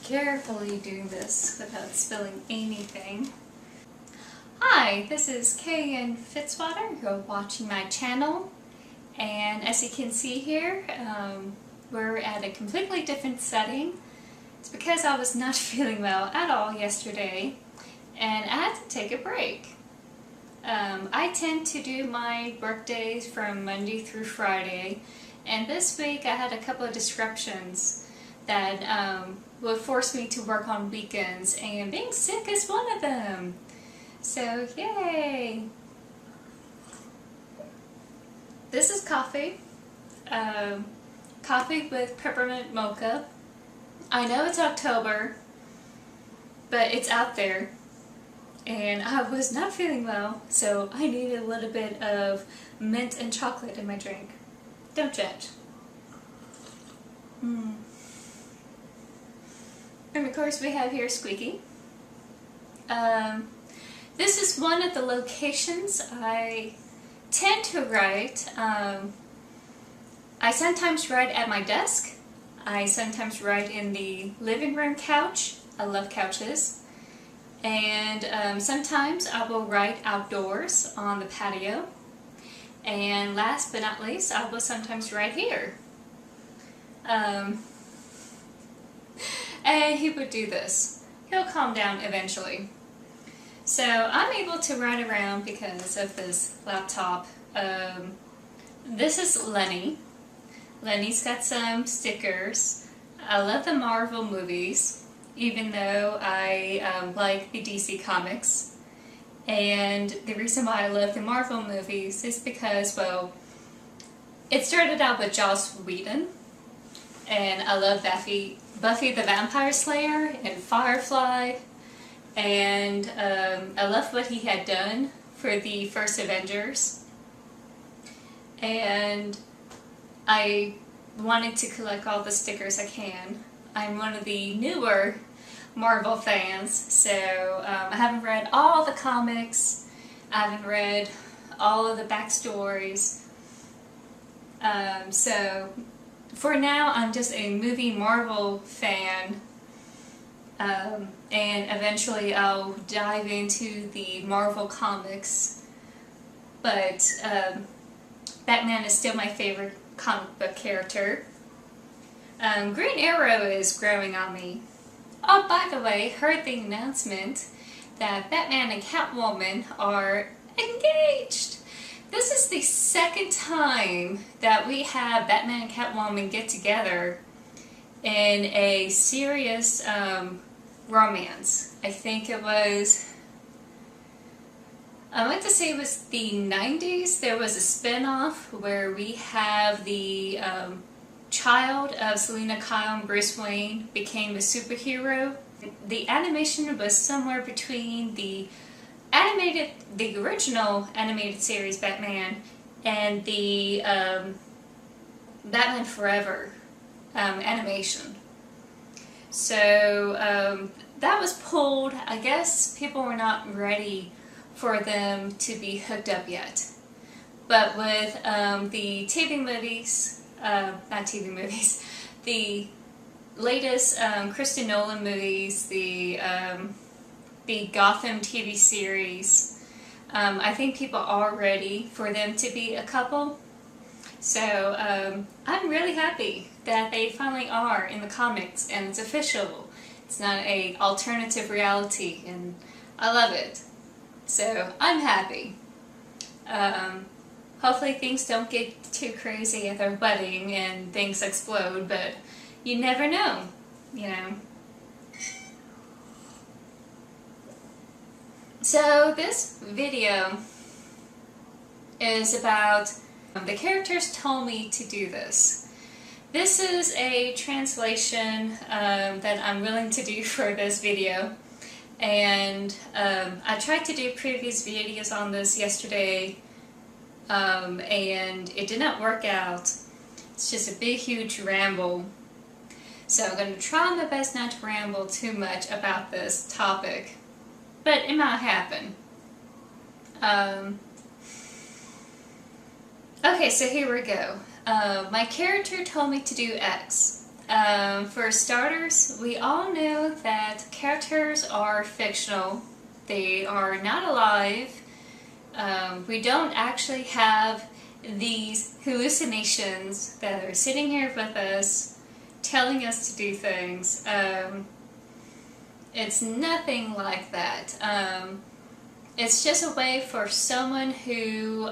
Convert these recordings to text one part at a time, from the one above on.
carefully doing this without spilling anything. Hi, this is K.N.Fitzwater. You're watching my channel, and as you can see here, we're at a completely different setting. It's because I was not feeling well at all yesterday, and I had to take a break. I tend to do my work days from Monday through Friday, and this week I had a couple of disruptions that would force me to work on weekends, and being sick is one of them. So, yay! This is coffee. Coffee with peppermint mocha. I know it's October, but it's out there. And I was not feeling well, so I needed a little bit of mint and chocolate in my drink. Don't judge. And of course we have here Squeaky. This is one of the locations I tend to write. I sometimes write at my desk. I sometimes write in the living room couch. I love couches. And sometimes I will write outdoors on the patio. And last but not least, I will sometimes write here. And he would do this. He'll calm down eventually. So I'm able to ride around because of this laptop. This is Lenny. Lenny's got some stickers. I love the Marvel movies, even though I like the DC comics. And the reason why I love the Marvel movies is because, well, it started out with Joss Whedon, and I love Buffy the Vampire Slayer and Firefly, and I loved what he had done for the first Avengers, and I wanted to collect all the stickers I can. I'm one of the newer Marvel fans, so I haven't read all the comics, I haven't read all of the backstories, so for now I'm just a movie Marvel fan, and eventually I'll dive into the Marvel comics, but Batman is still my favorite comic book character. Green Arrow is growing on me. Oh, by the way, heard the announcement that Batman and Catwoman are engaged. This is the second time that we have Batman and Catwoman get together in a serious romance. I think it was, I like to say it was the 90s. There was a spin-off where we have the child of Selena Kyle and Bruce Wayne became a superhero. The animation was somewhere between the original animated series Batman and the Batman Forever animation. So that was pulled. I guess people were not ready for them to be hooked up yet. But with the TV movies, not TV movies, the latest Kristen Nolan movies, the Gotham TV series, I think people are ready for them to be a couple. So I'm really happy that they finally are in the comics and it's official. It's not an alternative reality, and I love it. So I'm happy. Hopefully things don't get too crazy at their wedding and things explode, but you never know, you know. So this video is about, the characters told me to do this. This is a translation that I'm willing to do for this video. And I tried to do previous videos on this yesterday, and it did not work out. It's just a big huge ramble. So I'm going to try my best not to ramble too much about this topic, but it might happen. Okay, so here we go. My character told me to do X. For starters, we all know that characters are fictional. They are not alive. We don't actually have these hallucinations that are sitting here with us, telling us to do things. It's nothing like that. It's just a way for someone who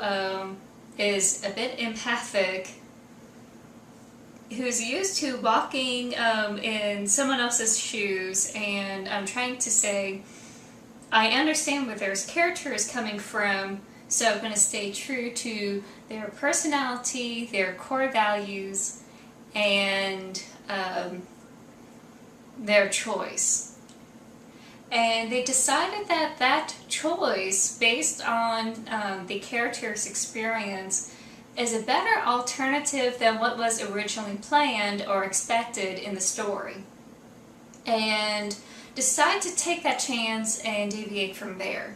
is a bit empathic, who's used to walking in someone else's shoes, and I'm trying to say, I understand where their character is coming from, so I'm going to stay true to their personality, their core values, and their choice. And they decided that that choice, based on the character's experience, is a better alternative than what was originally planned or expected in the story. And decide to take that chance and deviate from there.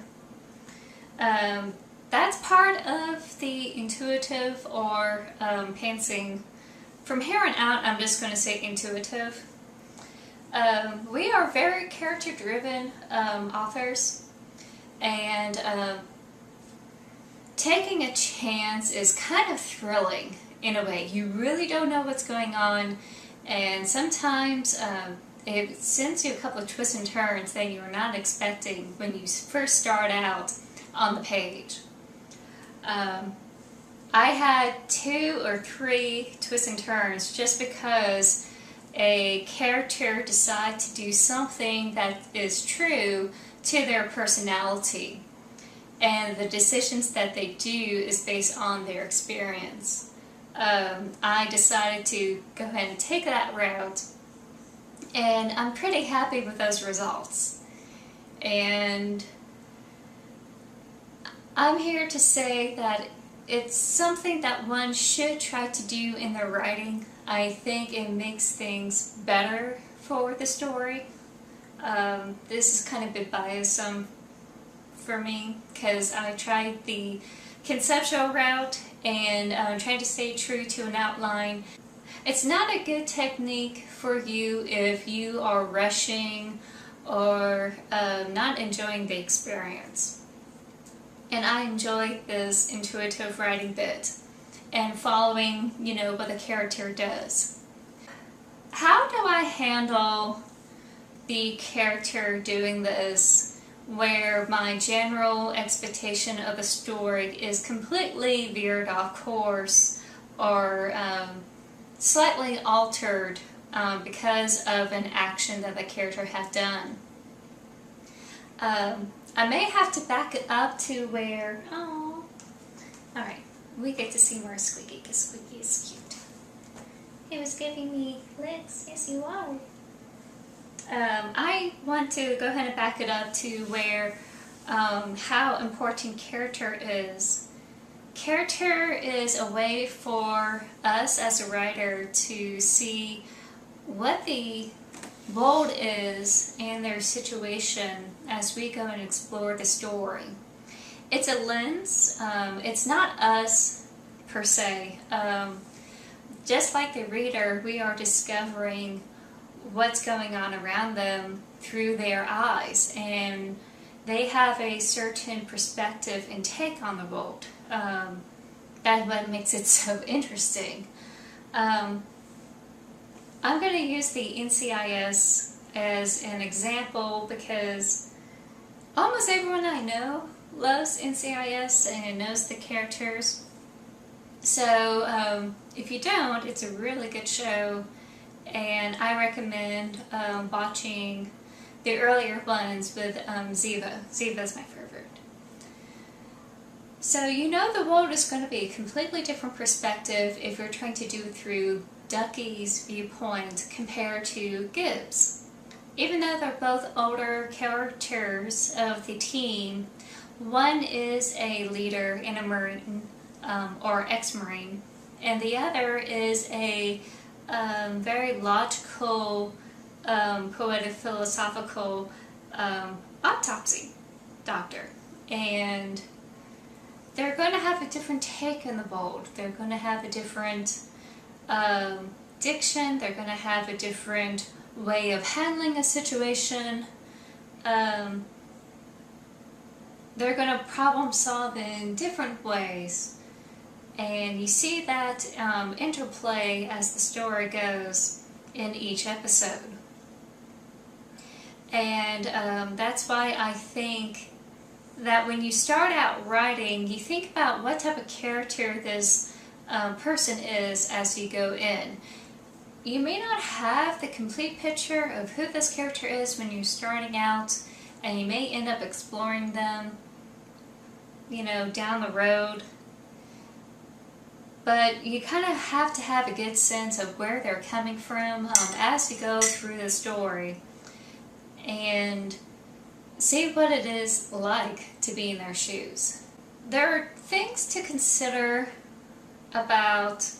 That's part of the intuitive or pantsing. From here on out, I'm just going to say intuitive. We are very character-driven authors, and taking a chance is kind of thrilling in a way. You really don't know what's going on, and sometimes it sends you a couple of twists and turns that you are not expecting when you first start out on the page. I had 2 or 3 twists and turns just because a character decides to do something that is true to their personality, and the decisions that they do is based on their experience. I decided to go ahead and take that route, and I'm pretty happy with those results. And I'm here to say that it's something that one should try to do in their writing. I think it makes things better for the story. This is kind of a bit biased for me, because I tried the conceptual route and I'm trying to stay true to an outline. It's not a good technique for you if you are rushing or not enjoying the experience. And I enjoy this intuitive writing bit and following, what the character does. How do I handle the character doing this where my general expectation of the story is completely veered off course or slightly altered because of an action that the character had done? I may have to back it up to where, alright, we get to see more Squeaky because Squeaky is cute. He was giving me licks, yes you are. I want to go ahead and back it up to where how important character is. Character is a way for us as a writer to see what the world is and their situation as we go and explore the story. It's a lens. It's not us per se. Just like the reader, we are discovering what's going on around them through their eyes, and they have a certain perspective and take on the world. That's what makes it so interesting. I'm going to use the NCIS as an example because almost everyone I know loves NCIS and knows the characters. So if you don't, it's a really good show, and I recommend watching the earlier ones with Ziva. Ziva's my favorite. So the world is going to be a completely different perspective if you're trying to do it through Ducky's viewpoint compared to Gibbs. Even though they're both older characters of the team, one is a leader in a Marine or ex-Marine, and the other is a very logical, poetic, philosophical autopsy doctor. And they're going to have a different take on the world. They're going to have a different diction, they're going to have a different way of handling a situation. They're going to problem solve in different ways. And you see that interplay as the story goes in each episode. And that's why I think that when you start out writing, you think about what type of character this person is as you go in. You may not have the complete picture of who this character is when you're starting out, and you may end up exploring them, you know, down the road. But you kind of have to have a good sense of where they're coming from as you go through the story, and see what it is like to be in their shoes. There are things to consider about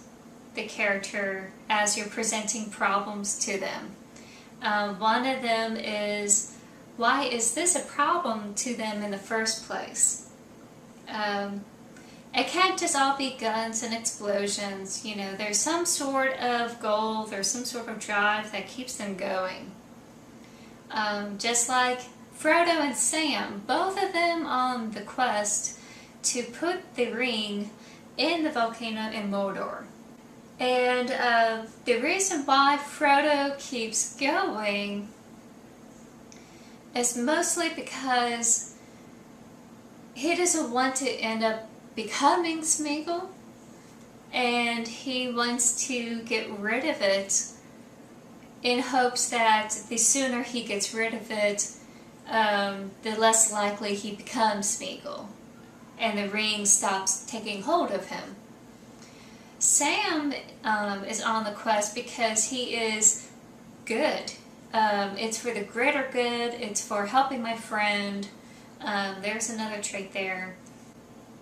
the character as you're presenting problems to them. One of them is, why is this a problem to them in the first place? It can't just all be guns and explosions. You know, there's some sort of goal, there's some sort of drive that keeps them going. Just like Frodo and Sam, both of them on the quest to put the ring in the volcano in Mordor. And the reason why Frodo keeps going is mostly because he doesn't want to end up becoming Smeagol, and he wants to get rid of it in hopes that the sooner he gets rid of it, the less likely he becomes Smeagol, and the ring stops taking hold of him. Sam is on the quest because he is good. It's for the greater good, it's for helping my friend. There's another trait there.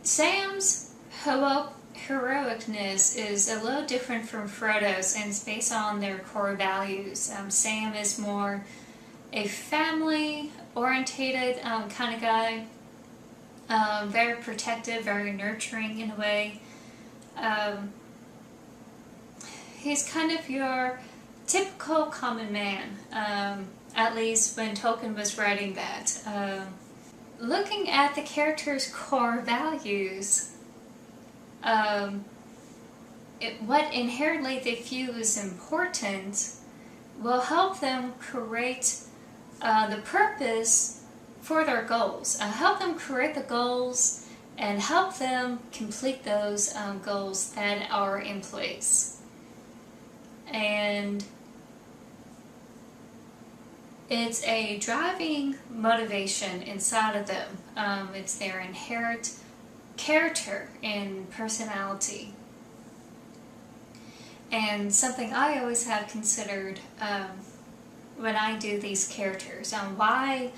Sam's heroicness is a little different from Frodo's, and it's based on their core values. Sam is more a family-orientated kind of guy, very protective, very nurturing in a way. He's kind of your typical common man, at least when Tolkien was writing that. Looking at the character's core values, what inherently they view as important will help them create the purpose for their goals. Help them create the goals and help them complete those goals that are in place. And it's a driving motivation inside of them. It's their inherent character and personality. And something I always have considered when I do these characters, why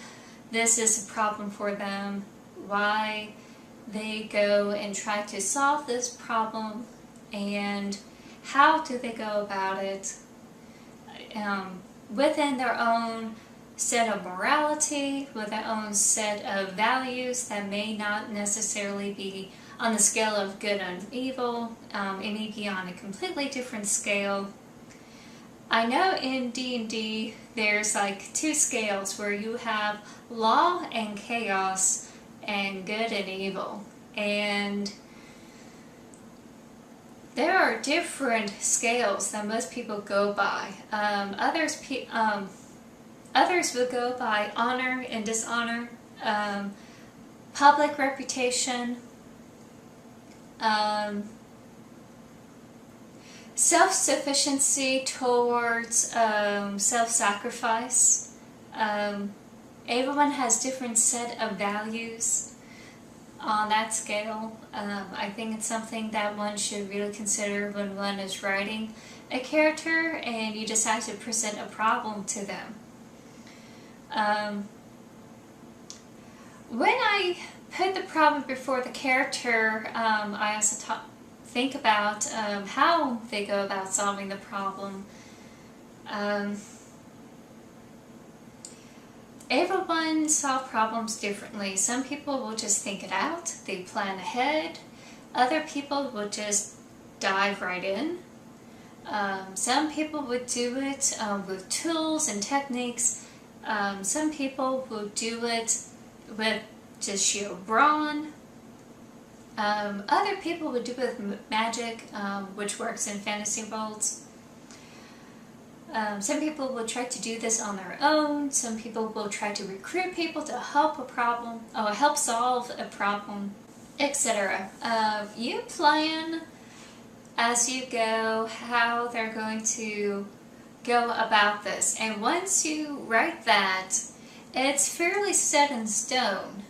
this is a problem for them, why they go and try to solve this problem, and how do they go about it within their own set of morality, with their own set of values that may not necessarily be on the scale of good and evil. It may be on a completely different scale. I know in D&D there's like two scales where you have law and chaos and good and evil, and there are different scales that most people go by. Others will go by honor and dishonor, public reputation, self-sufficiency towards self-sacrifice. Everyone has different set of values on that scale. I think it's something that one should really consider when one is writing a character and you decide to present a problem to them. When I put the problem before the character, I also think about how they go about solving the problem. Everyone solves problems differently. Some people will just think it out, they plan ahead. Other people will just dive right in. Some people would do it with tools and techniques. Some people will do it with just sheer brawn. Other people would do it with magic, which works in fantasy worlds. Some people will try to do this on their own. Some people will try to recruit people to help a problem, or help solve a problem, etc. You plan as you go how they're going to go about this, and once you write that, it's fairly set in stone.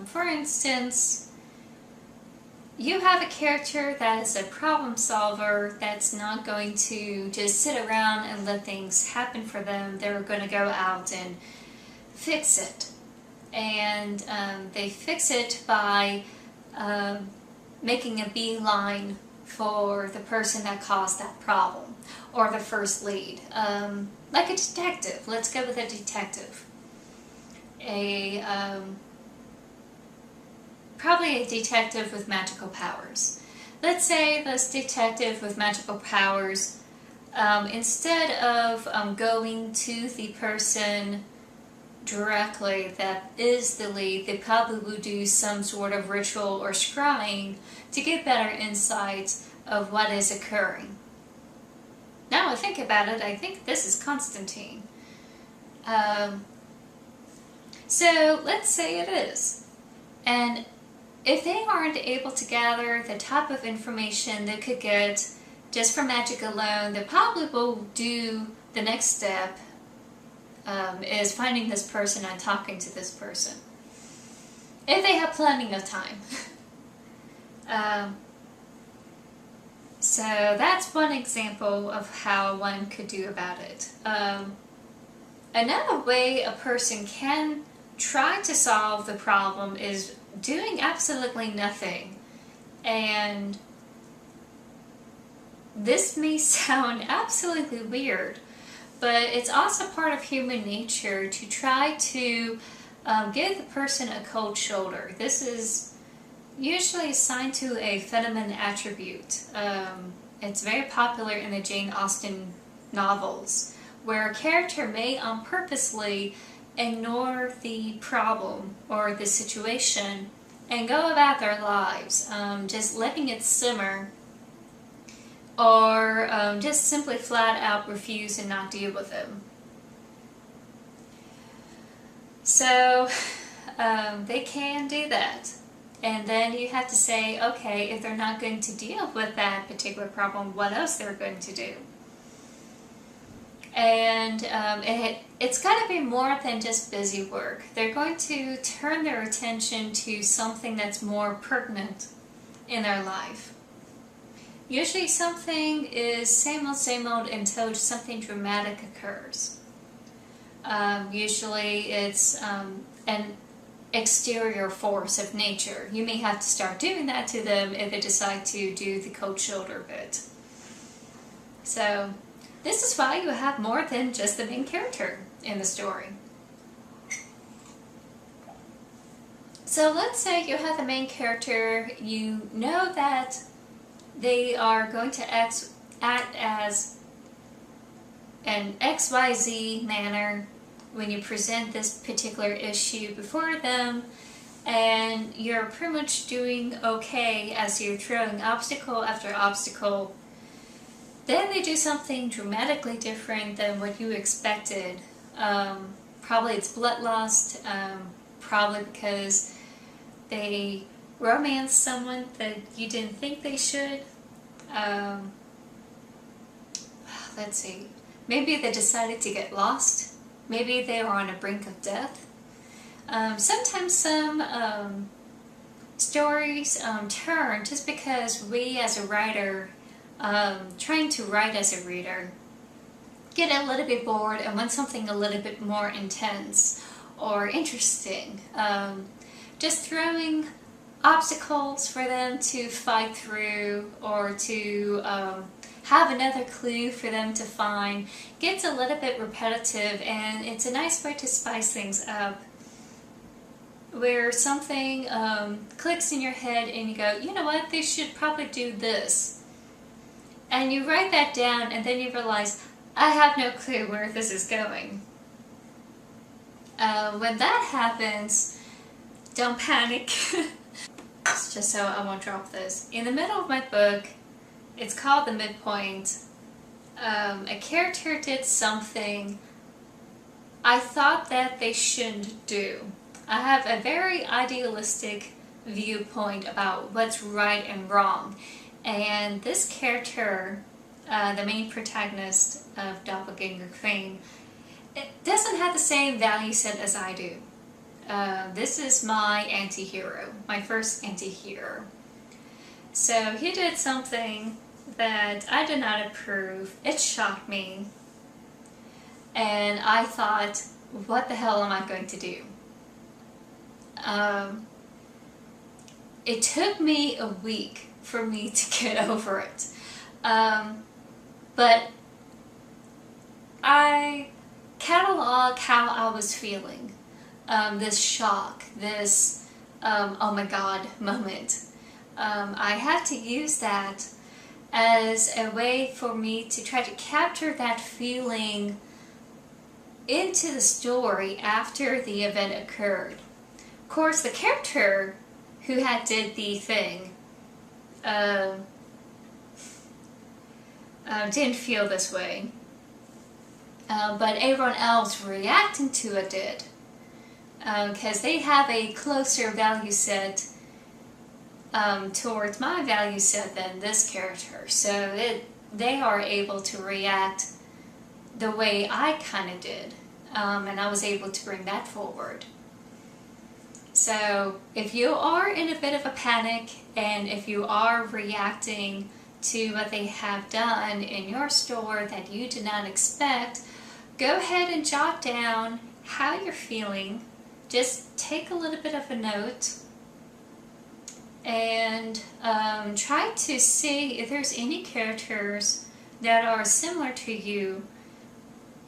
For instance, you have a character that is a problem solver that's not going to just sit around and let things happen for them. They're going to go out and fix it. And they fix it by making a beeline for the person that caused that problem, or the first lead. Like a detective. Let's go with a detective. Probably a detective with magical powers. Let's say this detective with magical powers, instead of going to the person directly that is the lead, they probably will do some sort of ritual or scrying to get better insights of what is occurring. Now I think about it, I think this is Constantine. So let's say it is. And if they aren't able to gather the type of information they could get just from magic alone, they probably will do the next step, is finding this person and talking to this person. If they have plenty of time. So that's one example of how one could do about it. Another way a person can try to solve the problem is doing absolutely nothing. And this may sound absolutely weird, but it's also part of human nature to try to give the person a cold shoulder. This is usually assigned to a feminine attribute. It's very popular in the Jane Austen novels, where a character may purposely ignore the problem or the situation and go about their lives, just letting it simmer, or just simply flat out refuse and not deal with them. So they can do that. And then you have to say, okay, if they're not going to deal with that particular problem, what else they're going to do? And it's got to be more than just busy work. They're going to turn their attention to something that's more pertinent in their life. Usually something is same old until something dramatic occurs. Usually it's an exterior force of nature. You may have to start doing that to them if they decide to do the cold shoulder bit. So this is why you have more than just the main character in the story. So let's say you have the main character, you know that they are going to act as an XYZ manner when you present this particular issue before them, and you're pretty much doing okay as you're throwing obstacle after obstacle. Then they do something dramatically different than what you expected. Probably it's bloodlust, probably because they romance someone that you didn't think they should. Let's see, maybe they decided to get lost. Maybe they are on the brink of death. Sometimes some stories turn just because we as a writer, trying to write as a reader, get a little bit bored and want something a little bit more intense or interesting. Just throwing obstacles for them to fight through, or to have another clue for them to find, gets a little bit repetitive, and it's a nice way to spice things up, where something clicks in your head and you go, you know what, they should probably do this. And you write that down and then you realize, I have no clue where this is going. When that happens, don't panic. Just so I won't drop this. In the middle of my book, it's called The Midpoint, a character did something I thought that they shouldn't do. I have a very idealistic viewpoint about what's right and wrong. And this character, the main protagonist of Doppelganger Crane, it doesn't have the same value set as I do. This is my anti-hero, my first anti-hero. So he did something that I did not approve. It shocked me. And I thought, what the hell am I going to do? It took me a week for me to get over it. But I catalog how I was feeling. This shock, this oh my god moment. I had to use that as a way for me to try to capture that feeling into the story after the event occurred. Of course, the character who had did the thing didn't feel this way, but everyone else reacting to it did, because they have a closer value set towards my value set than this character, so they are able to react the way I kind of did, and I was able to bring that forward. So if you are in a bit of a panic, and if you are reacting to what they have done in your store that you did not expect, go ahead and jot down how you're feeling. Just take a little bit of a note and try to see if there's any characters that are similar to you,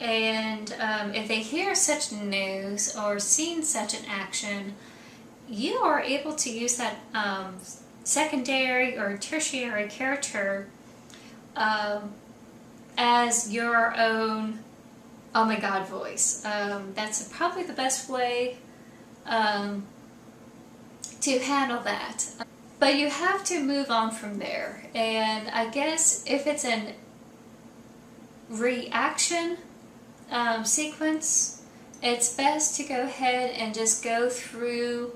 and if they hear such news or seen such an action, you are able to use that secondary or tertiary character as your own oh my god voice. That's probably the best way to handle that. But you have to move on from there, and I guess if it's an reaction sequence, it's best to go ahead and just go through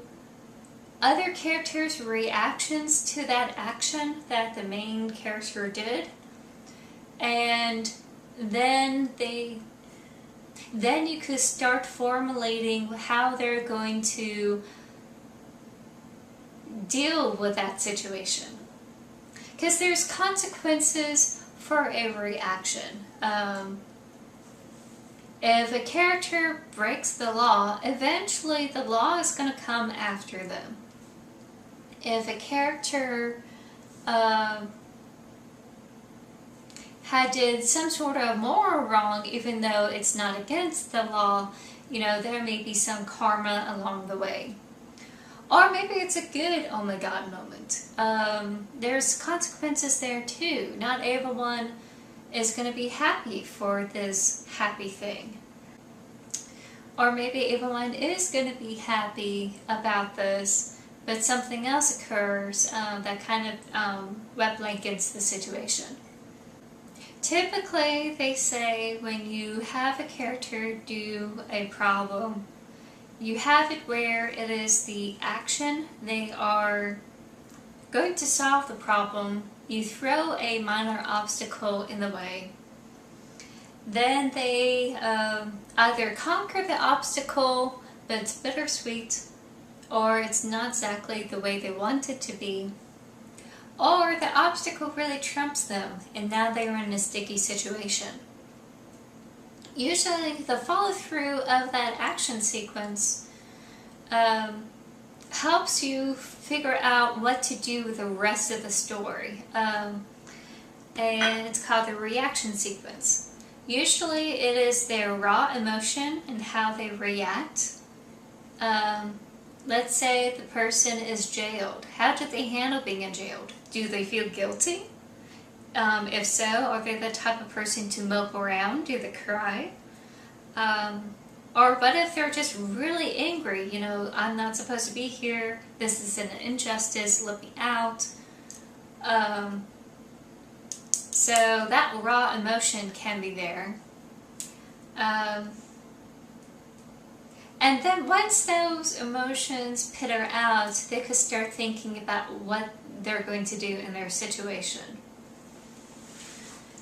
other characters' reactions to that action that the main character did, and then you could start formulating how they're going to deal with that situation, because there's consequences for every action. If a character breaks the law, eventually the law is going to come after them. If a character had did some sort of moral wrong, even though it's not against the law, you know, there may be some karma along the way. Or maybe it's a good oh my god moment. There's consequences there too. Not everyone is going to be happy for this happy thing. Or maybe everyone is going to be happy about this, but something else occurs that kind of web blankets the situation. Typically, they say when you have a character do a problem, you have it where it is the action they are going to solve the problem. You throw a minor obstacle in the way. Then they either conquer the obstacle, but it's bittersweet, or it's not exactly the way they want it to be, or the obstacle really trumps them and now they're in a sticky situation. Usually the follow-through of that action sequence helps you figure out what to do with the rest of the story, and it's called the reaction sequence. Usually it is their raw emotion and how they react. Let's say the person is jailed. How do they handle being jailed? Do they feel guilty? If so, are they the type of person to mope around? Do they cry? Or what if they're just really angry? You know, I'm not supposed to be here. This is an injustice. Let me out. So that raw emotion can be there. And then once those emotions peter out, they could start thinking about what they're going to do in their situation.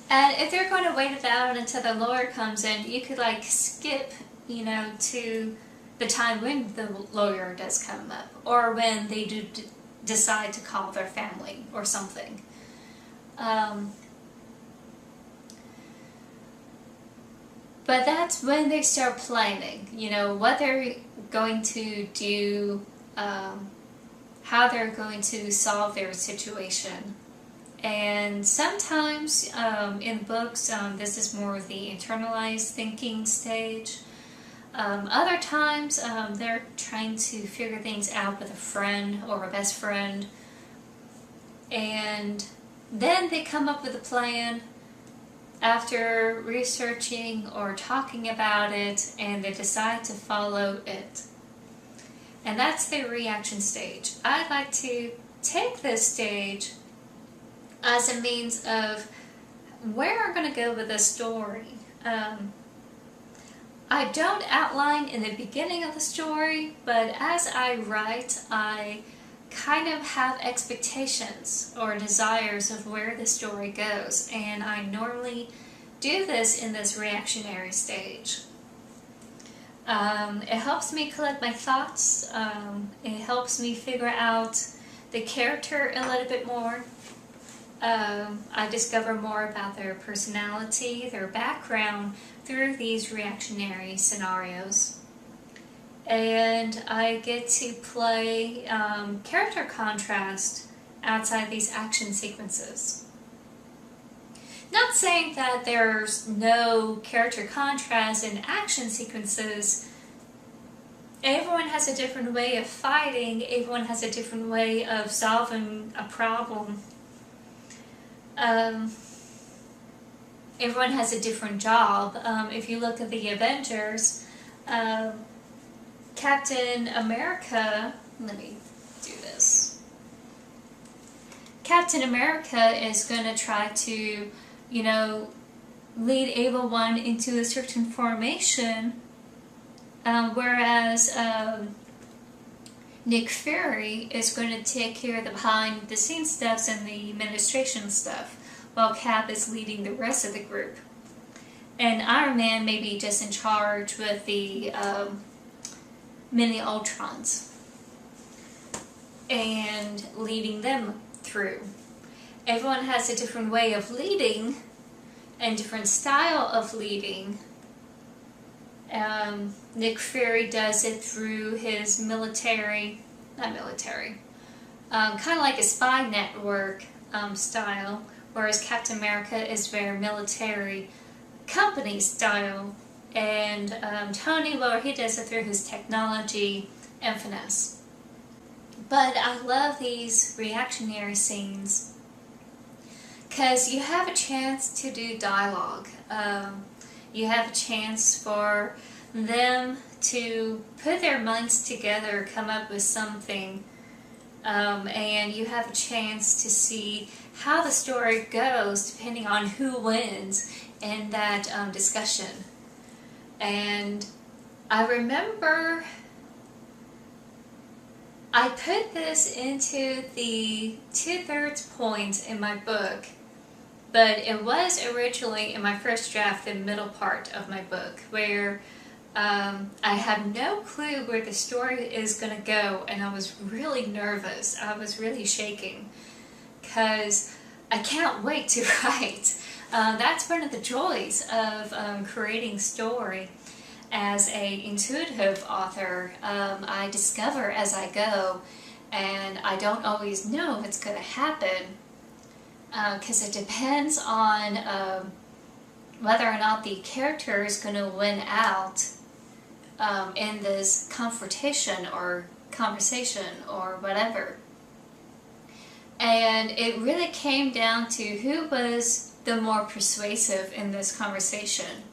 And if they're going to wait it out until the lawyer comes in, you could like skip, you know, to the time when the lawyer does come up, or when they do decide to call their family or something. But that's when they start planning, you know, what they're going to do, how they're going to solve their situation. And sometimes in books, this is more of the internalized thinking stage. Other times, they're trying to figure things out with a friend or a best friend. And then they come up with a plan after researching or talking about it, and they decide to follow it. And that's the reaction stage. I like to take this stage as a means of where I'm going to go with this story. I don't outline in the beginning of the story, but as I write, I kind of have expectations or desires of where the story goes, and I normally do this in this reactionary stage. It helps me collect my thoughts. It helps me figure out the character a little bit more. I discover more about their personality, their background through these reactionary scenarios. And I get to play character contrast outside these action sequences. Not saying that there's no character contrast in action sequences. Everyone has a different way of fighting. Everyone has a different way of solving a problem. Everyone has a different job. If you look at the Avengers, Captain America, let me do this. Captain America is going to try to, you know, lead everyone into a certain formation, whereas Nick Fury is going to take care of the behind the scenes stuff and the administration stuff, while Cap is leading the rest of the group. And Iron Man may be just in charge with the mini Ultrons and leading them through. Everyone has a different way of leading and different style of leading. Nick Fury does it through his kind of like a spy network style, whereas Captain America is very military company style. And Tony, well, he does it through his technology and finesse. But I love these reactionary scenes because you have a chance to do dialogue. You have a chance for them to put their minds together, come up with something, and you have a chance to see how the story goes depending on who wins in that discussion. And I remember I put this into the 2/3 point in my book, but it was originally in my first draft, the middle part of my book, where I have no clue where the story is going to go, and I was really nervous. I was really shaking because I can't wait to write. That's one of the joys of creating story. As an intuitive author, I discover as I go, and I don't always know what's going to happen because it depends on whether or not the character is going to win out in this confrontation or conversation or whatever. And it really came down to who was the more persuasive in this conversation.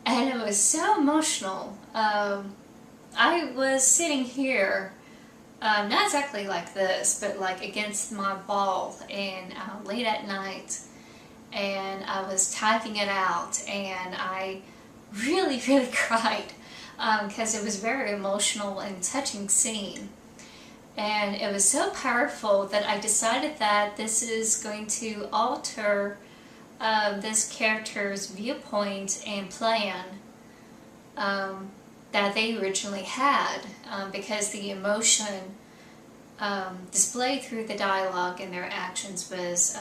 And it was so emotional. I was sitting here, not exactly like this, but like against my wall, and late at night, and I was typing it out, and I really, really cried because it was a very emotional and touching scene. And it was so powerful that I decided that this is going to alter this character's viewpoint and plan that they originally had, because the emotion displayed through the dialogue and their actions was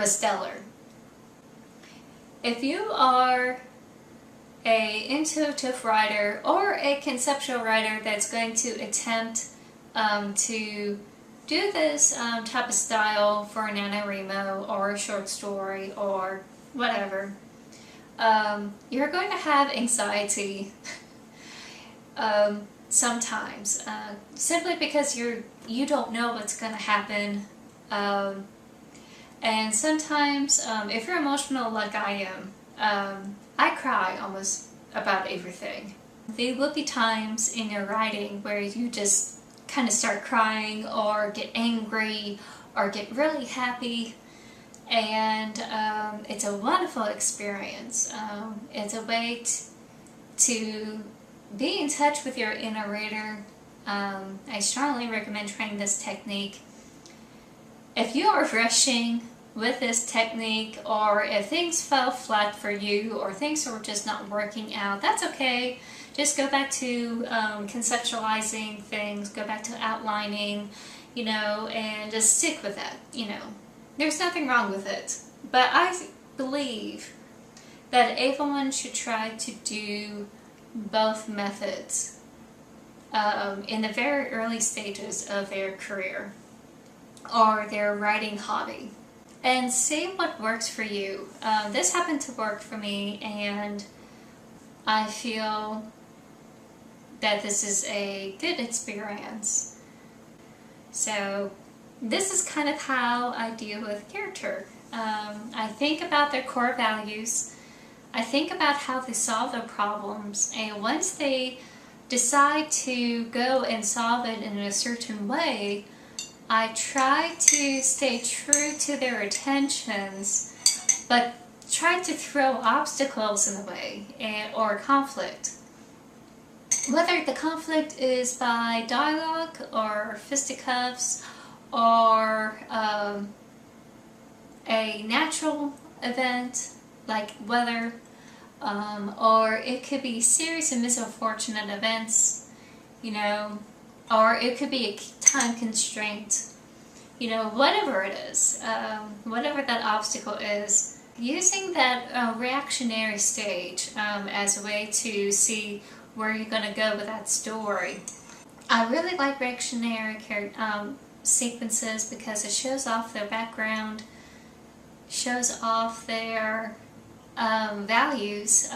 stellar. If you are an intuitive writer or a conceptual writer that's going to attempt to do this type of style for a NaNoWriMo or a short story or whatever, you're going to have anxiety sometimes, simply because you don't know what's going to happen, and sometimes if you're emotional like I am, I cry almost about everything. There will be times in your writing where you just kind of start crying or get angry or get really happy, and it's a wonderful experience. It's a way to be in touch with your inner reader. I strongly recommend trying this technique. If you are rushing with this technique, or if things fell flat for you, or things are just not working out, that's okay. Just go back to conceptualizing things, go back to outlining, and just stick with that, There's nothing wrong with it. But I believe that everyone should try to do both methods in the very early stages of their career or their writing hobby, and see what works for you. This happened to work for me, and I feel that this is a good experience. So this is kind of how I deal with character. I think about their core values. I think about how they solve their problems, and once they decide to go and solve it in a certain way, I try to stay true to their intentions, but try to throw obstacles in the way, or conflict. Whether the conflict is by dialogue or fisticuffs or a natural event like weather, or it could be a series of misfortunate events, or it could be a time constraint, whatever it is, whatever that obstacle is, using that reactionary stage as a way to see where you're going to go with that story. I really like reactionary sequences because it shows off their background, shows off their values.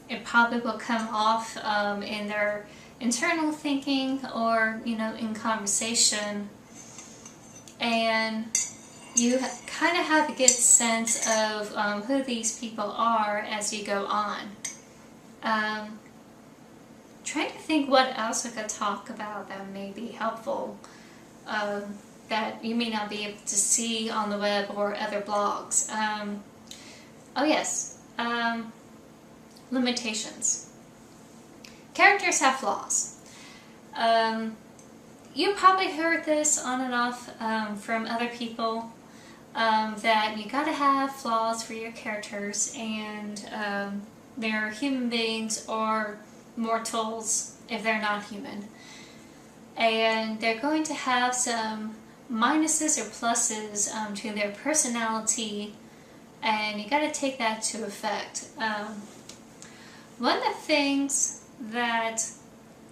It probably will come off in their internal thinking or in conversation, and you kind of have a good sense of who these people are as you go on. Trying to think what else I could talk about that may be helpful, that you may not be able to see on the web or other blogs. Oh yes, limitations. Characters have flaws. You probably heard this on and off from other people, that you gotta have flaws for your characters, and they're human beings or mortals if they're not human. And they're going to have some minuses or pluses to their personality, and you gotta take that to effect. One of the things that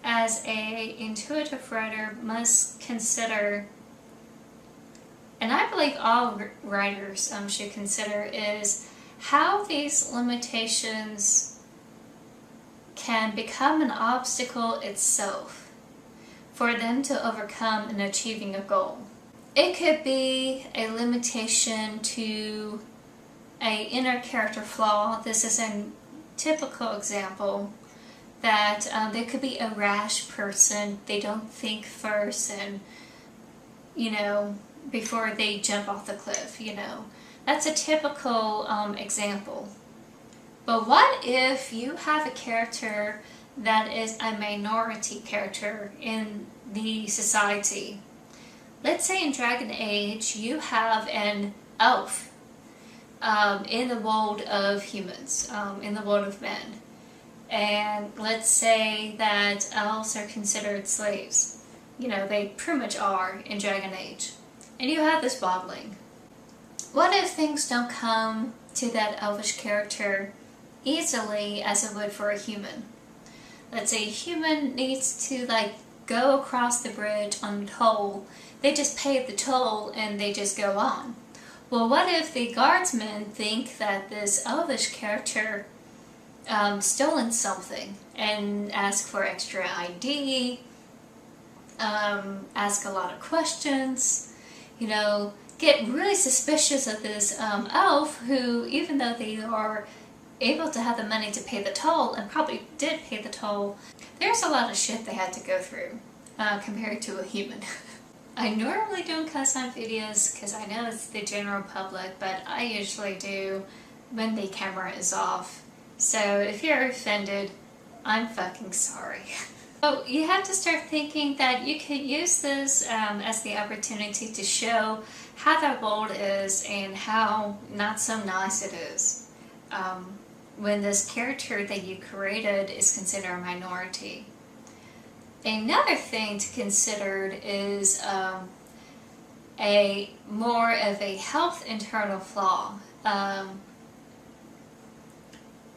as a intuitive writer must consider, and I believe all writers should consider, is how these limitations can become an obstacle itself for them to overcome in achieving a goal. It could be a limitation to a inner character flaw. This is a typical example that they could be a rash person. They don't think first and, before they jump off the cliff, That's a typical example. But what if you have a character that is a minority character in the society? Let's say in Dragon Age you have an elf in the world of humans, in the world of men. And let's say that elves are considered slaves. They pretty much are in Dragon Age. And you have this wobbling. What if things don't come to that elvish character easily as it would for a human? Let's say a human needs to go across the bridge on a toll. They just pay the toll and they just go on. Well, what if the guardsmen think that this elvish character stolen something and ask for extra ID, ask a lot of questions, get really suspicious of this elf who, even though they are able to have the money to pay the toll and probably did pay the toll, there's a lot of shit they had to go through compared to a human. I normally don't cuss on videos because I know it's the general public, but I usually do when the camera is off. So if you're offended, I'm fucking sorry. So you have to start thinking that you could use this as the opportunity to show how that world is and how not so nice it is when this character that you created is considered a minority. Another thing to consider is a more of a health internal flaw.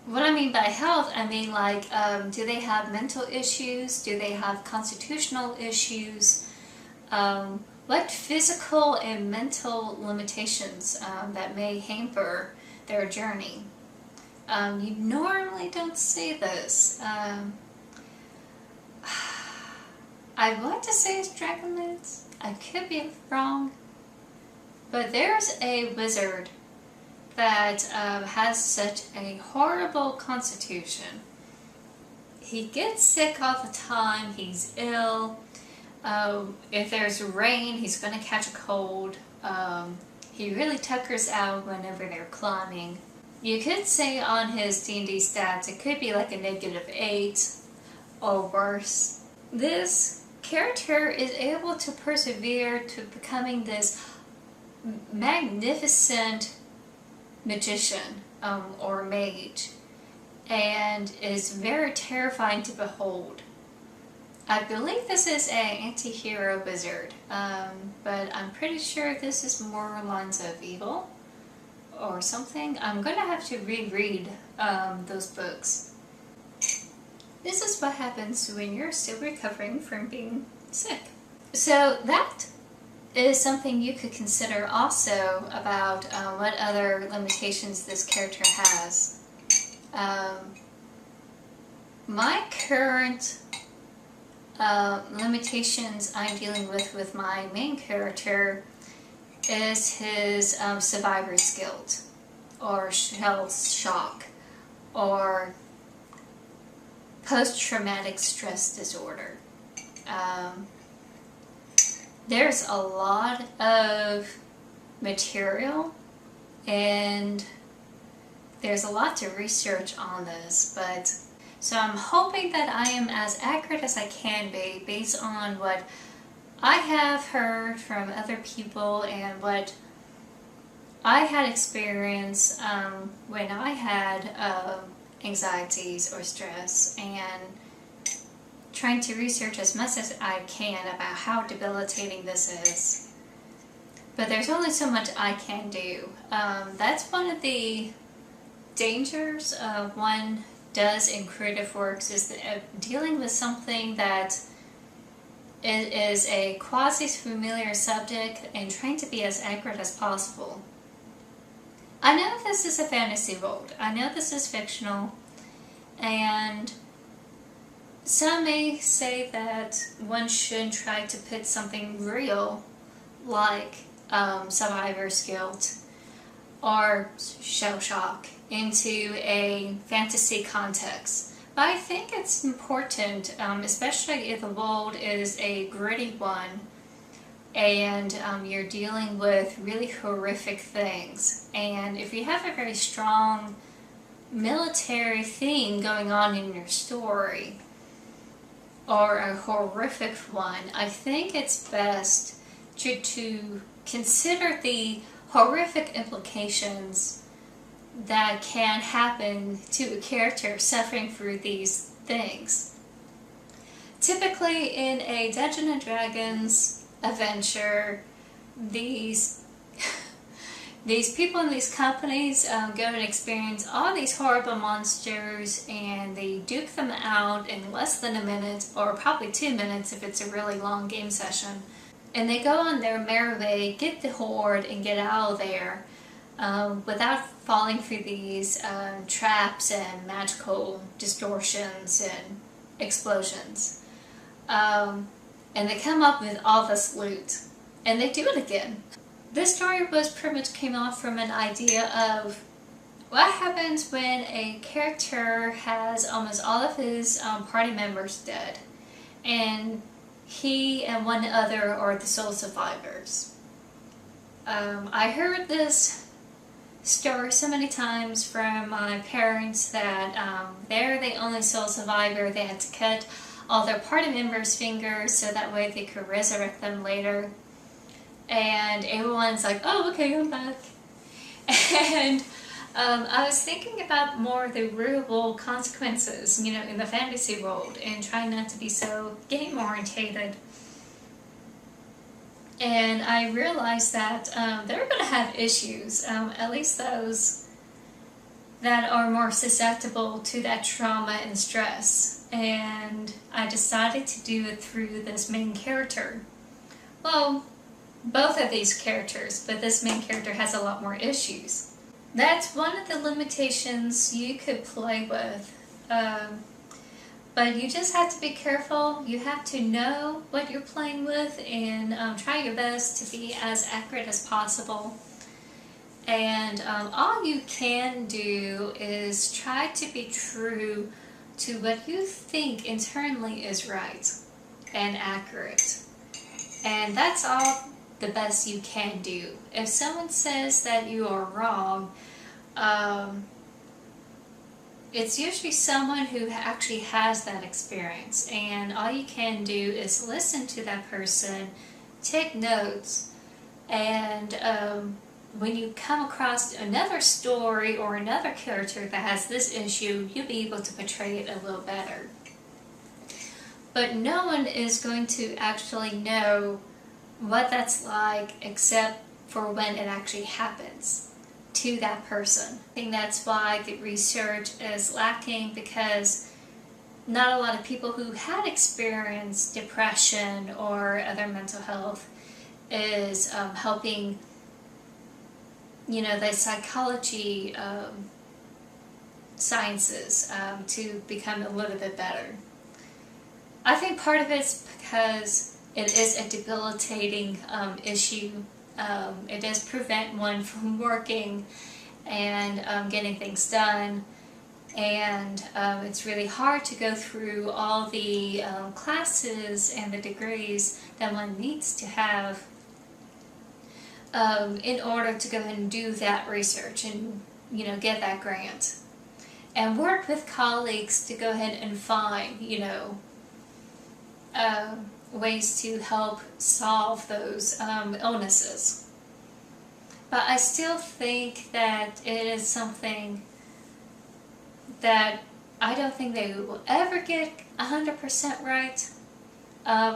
What I mean by health, I mean do they have mental issues? Do they have constitutional issues? What physical and mental limitations that may hamper their journey? You normally don't see this. I want to say it's Dragonlance. I could be wrong. But there's a wizard that has such a horrible constitution. He gets sick all the time. He's ill. If there's rain, he's going to catch a cold. He really tuckers out whenever they're climbing. You could say on his D&D stats, it could be like a -8 or worse. This character is able to persevere to becoming this magnificent magician or mage, and is very terrifying to behold. I believe this is an anti-hero wizard, but I'm pretty sure this is more lines of evil or something. I'm going to have to reread those books. This is what happens when you're still recovering from being sick. So that is something you could consider also about what other limitations this character has. My current limitations I'm dealing with my main character is his survivor's guilt, or shell shock, or post-traumatic stress disorder. There's a lot of material and there's a lot to research on this, but so I'm hoping that I am as accurate as I can be based on what I have heard from other people and what I had experienced when I had anxieties or stress, and trying to research as much as I can about how debilitating this is. But there's only so much I can do. That's one of the dangers one does in creative works, is that dealing with something that is a quasi-familiar subject and trying to be as accurate as possible. I know this is a fantasy world. I know this is fictional, and some may say that one should try to put something real like survivor's guilt or shell shock into a fantasy context. But I think it's important, especially if the world is a gritty one and you're dealing with really horrific things. And if you have a very strong military theme going on in your story, or a horrific one, I think it's best to consider the horrific implications that can happen to a character suffering through these things. Typically in a Dungeons & Dragons adventure, these people in these companies go and experience all these horrible monsters, and they duke them out in less than a minute, or probably 2 minutes if it's a really long game session. And they go on their merry way, get the horde, and get out of there without falling for these traps and magical distortions and explosions. And they come up with all this loot, and they do it again. This story was pretty much came off from an idea of what happens when a character has almost all of his party members dead, and he and one other are the sole survivors. I heard this story so many times from my parents that they're the only sole survivor. They had to cut all their party members' fingers so that way they could resurrect them later. And everyone's like, oh, okay, I'm back. And I was thinking about more the real world consequences, in the fantasy world, and trying not to be so game orientated. And I realized that they're going to have issues, at least those that are more susceptible to that trauma and stress. And I decided to do it through this main character. Well, both of these characters, but this main character has a lot more issues. That's one of the limitations you could play with. But you just have to be careful. You have to know what you're playing with and try your best to be as accurate as possible. And all you can do is try to be true to what you think internally is right and accurate. And that's all the best you can do. If someone says that you are wrong, it's usually someone who actually has that experience, and all you can do is listen to that person, take notes, and when you come across another story or another character that has this issue, you'll be able to portray it a little better. But no one is going to actually know what that's like except for when it actually happens to that person. I think that's why the research is lacking, because not a lot of people who had experienced depression or other mental health is helping, the psychology sciences to become a little bit better. I think part of it's because it is a debilitating issue. It does prevent one from working and getting things done, and it's really hard to go through all the classes and the degrees that one needs to have in order to go ahead and do that research and get that grant and work with colleagues to go ahead and find ways to help solve those illnesses. But I still think that it is something that I don't think they will ever get 100% right.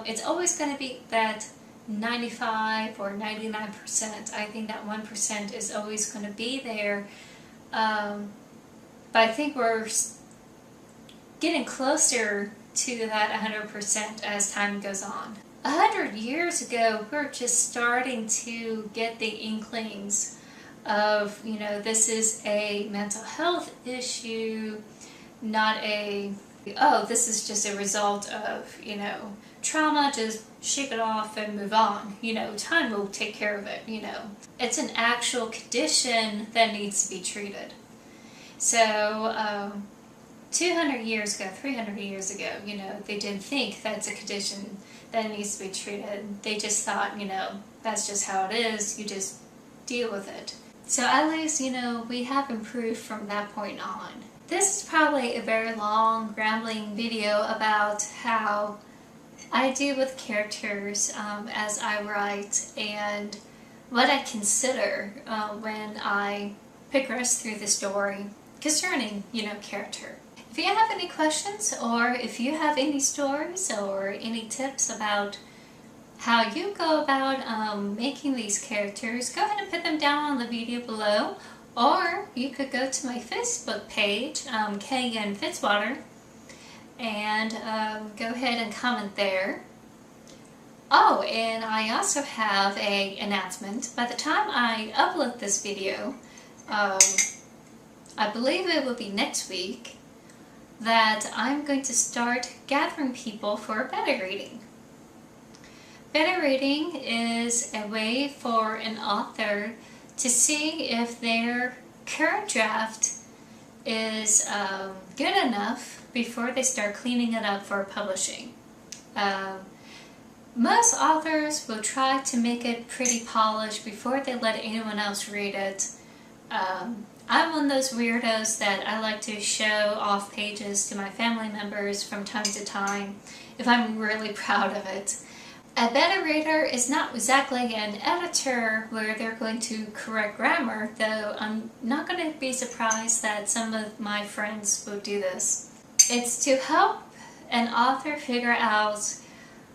It's always going to be that 95 or 99%. I think that 1% is always going to be there. But I think we're getting closer to that 100% as time goes on. 100 years ago, we're just starting to get the inklings of, this is a mental health issue, not a oh, this is just a result of, you know, trauma, just shake it off and move on. You know, time will take care of it, you know. It's an actual condition that needs to be treated. So, 200 years ago, 300 years ago, you know, they didn't think that's a condition that needs to be treated. They just thought, you know, that's just how it is, you just deal with it. So at least, you know, we have improved from that point on. This is probably a very long, rambling video about how I deal with characters as I write and what I consider when I progress through the story concerning, you know, character. If you have any questions, or if you have any stories or any tips about how you go about making these characters, go ahead and put them down on the video below, or you could go to my Facebook page, K.N.Fitzwater, and go ahead and comment there. Oh, and I also have an announcement. By the time I upload this video, I believe it will be next week, that I'm going to start gathering people for a beta reading. Beta reading is a way for an author to see if their current draft is good enough before they start cleaning it up for publishing. Most authors will try to make it pretty polished before they let anyone else read it. I'm one of those weirdos that I like to show off pages to my family members from time to time if I'm really proud of it. A beta reader is not exactly an editor where they're going to correct grammar, though I'm not going to be surprised that some of my friends will do this. It's to help an author figure out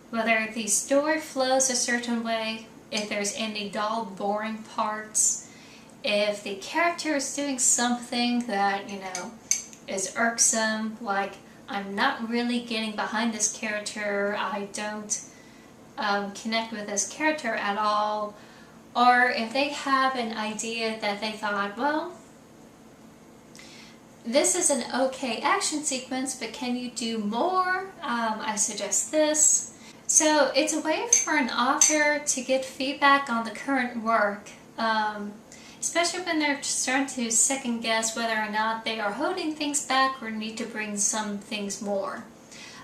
whether the story flows a certain way, if there's any dull, boring parts, if the character is doing something that, you know, is irksome, like I'm not really getting behind this character, I don't connect with this character at all, or if they have an idea that they thought, well, this is an okay action sequence, but can you do more? I suggest this. So it's a way for an author to get feedback on the current work, especially when they're starting to second guess whether or not they are holding things back or need to bring some things more.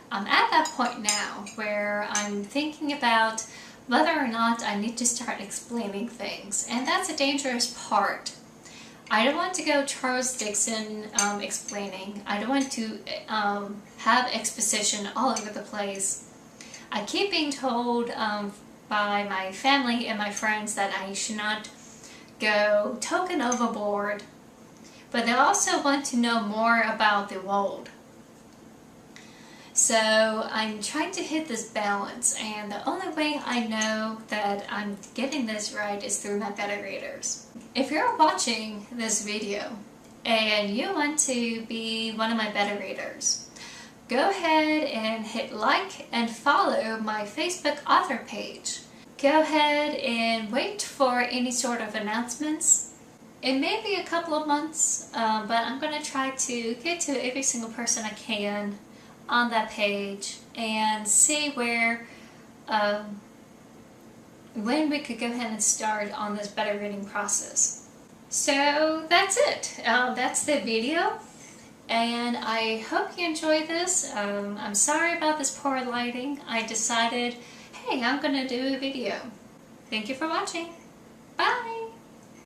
I'm at that point now where I'm thinking about whether or not I need to start explaining things, and that's a dangerous part. I don't want to go Charles Dickens explaining. I don't want to have exposition all over the place. I keep being told by my family and my friends that I should not go token overboard, but they also want to know more about the world. So I'm trying to hit this balance, and the only way I know that I'm getting this right is through my beta readers. If you're watching this video and you want to be one of my beta readers, go ahead and hit like and follow my Facebook author page. Go ahead and wait for any sort of announcements. It may be a couple of months, but I'm going to try to get to every single person I can on that page and see where, when we could go ahead and start on this beta reading process. So that's it. That's the video, and I hope you enjoyed this. I'm sorry about this poor lighting. I decided, hey, I'm gonna do a video. Thank you for watching. Bye!